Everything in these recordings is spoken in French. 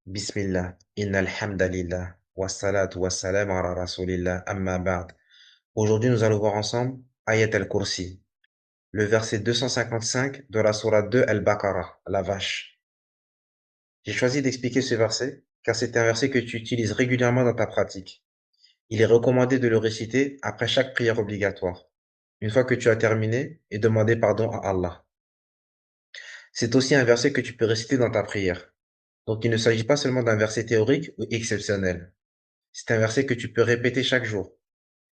Bismillah, innal hamdalillah, wassalatu wassalamu ala rasulillah, amma ba'd. Aujourd'hui, nous allons voir ensemble Ayat al-Kursi, le verset 255 de la sourate 2 al-Baqarah, la vache. J'ai choisi d'expliquer ce verset car c'est un verset que tu utilises régulièrement dans ta pratique. Il est recommandé de le réciter après chaque prière obligatoire, une fois que tu as terminé et demandé pardon à Allah. C'est aussi un verset que tu peux réciter dans ta prière. Donc il ne s'agit pas seulement d'un verset théorique ou exceptionnel. C'est un verset que tu peux répéter chaque jour.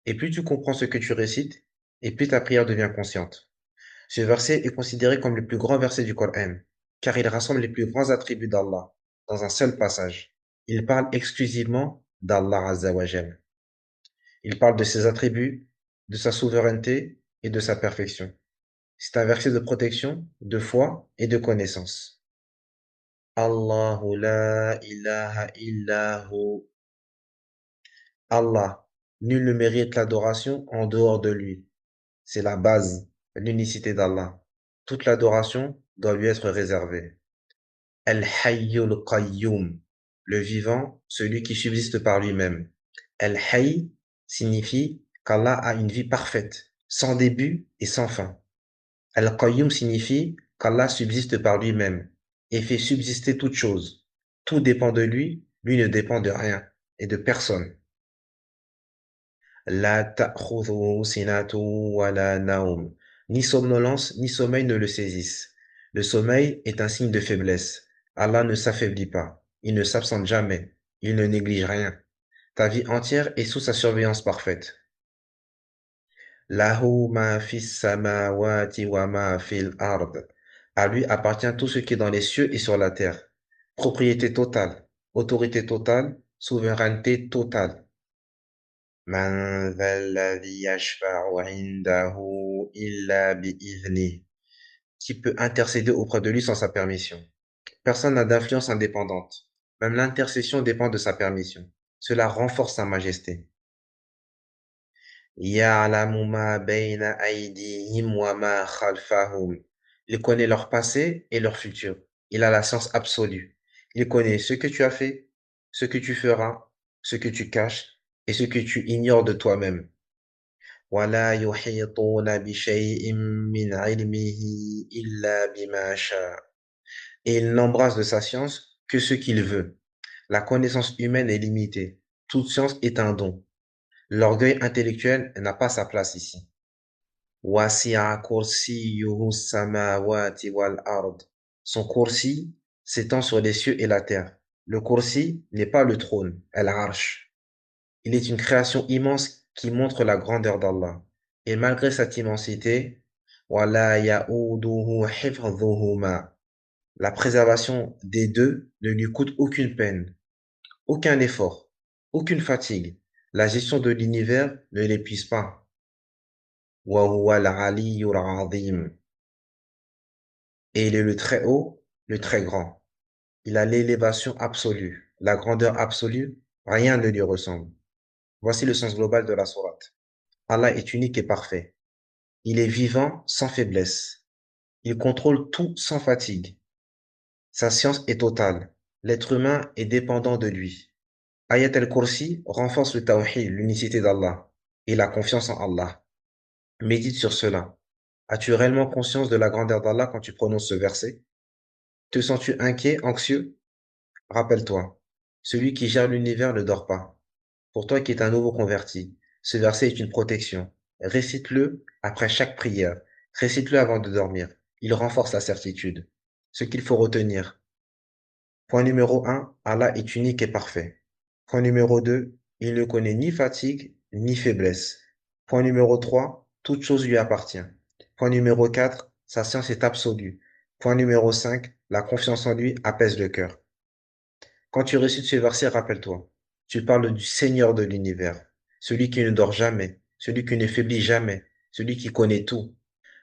Et plus tu comprends ce que tu récites, et plus ta prière devient consciente. Ce verset est considéré comme le plus grand verset du Coran, car il rassemble les plus grands attributs d'Allah dans un seul passage. Il parle exclusivement d'Allah Azza wa Jal. Il parle de ses attributs, de sa souveraineté et de sa perfection. C'est un verset de protection, de foi et de connaissance. Allahu la ilaha illahu. Allah, nul ne mérite l'adoration en dehors de lui. C'est la base, l'unicité d'Allah. Toute l'adoration doit lui être réservée. Al-Hayyul Qayyum, le vivant, celui qui subsiste par lui-même. Al-Hayy signifie qu'Allah a une vie parfaite, sans début et sans fin. Al-Qayyum signifie qu'Allah subsiste par lui-même et fait subsister toute chose. Tout dépend de lui, lui ne dépend de rien et de personne. La ta'khudhuhu sinatun wa la nawm. Ni somnolence, ni sommeil ne le saisissent. Le sommeil est un signe de faiblesse. Allah ne s'affaiblit pas. Il ne s'absente jamais. Il ne néglige rien. Ta vie entière est sous sa surveillance parfaite. Lahu ma fis samawati wa ma fil ard. À lui appartient tout ce qui est dans les cieux et sur la terre. Propriété totale, autorité totale, souveraineté totale. من ذا الذي يشفع عنده إلا بإذنه. Qui peut intercéder auprès de lui sans sa permission? Personne n'a d'influence indépendante. Même l'intercession dépend de sa permission. Cela renforce sa majesté. يعلم ما بين أيديهم وما خلفهم. Il connaît leur passé et leur futur. Il a la science absolue. Il connaît ce que tu as fait, ce que tu feras, ce que tu caches et ce que tu ignores de toi-même. ولا يحيطون بشيء من علمه إلا بما شاء. Et il n'embrasse de sa science que ce qu'il veut. La connaissance humaine est limitée. Toute science est un don. L'orgueil intellectuel n'a pas sa place ici. وَسِعَ كُرْسِيُّهُ السَّمَاوَاتِ وَالْأَرْضِ. Son kursi s'étend sur les cieux et la terre. Le kursi n'est pas le trône, al-arsh. Il est une création immense qui montre la grandeur d'Allah. Et malgré cette immensité, وَلَا يَئُودُهُ حِفْظُهُمَا. La préservation des deux ne lui coûte aucune peine, aucun effort, aucune fatigue. La gestion de l'univers ne l'épuise pas. وَهُوَ الْعَلِيُّ الْعَظِيمُ. Et il est le très haut, le très grand. Il a l'élévation absolue, la grandeur absolue, rien ne lui ressemble. Voici le sens global de la sourate. Allah est unique et parfait. Il est vivant sans faiblesse. Il contrôle tout sans fatigue. Sa science est totale. L'être humain est dépendant de lui. Ayat al-Kursi renforce le tawhid, l'unicité d'Allah, et la confiance en Allah. Médite sur cela. As-tu réellement conscience de la grandeur d'Allah quand tu prononces ce verset? Te sens-tu inquiet, anxieux? Rappelle-toi, celui qui gère l'univers ne dort pas. Pour toi qui es un nouveau converti, ce verset est une protection. Récite-le après chaque prière. Récite-le avant de dormir. Il renforce la certitude. Ce qu'il faut retenir. Point numéro un, Allah est unique et parfait. Point numéro 2, il ne connaît ni fatigue ni faiblesse. Point numéro 3, toute chose lui appartient. Point numéro 4, sa science est absolue. Point numéro 5, la confiance en lui apaise le cœur. Quand tu récites ce verset, rappelle-toi, tu parles du Seigneur de l'univers, celui qui ne dort jamais, celui qui ne faiblit jamais, celui qui connaît tout.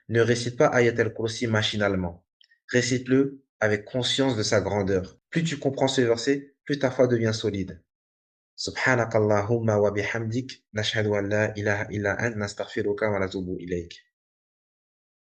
Ne récite pas Ayat al-Kursi machinalement. Récite-le avec conscience de sa grandeur. Plus tu comprends ce verset, plus ta foi devient solide. Subhanakallahumma wa bihamdik, nashhadu an la ilaha illa ant, nastaghfiruka wa natubu ilayk.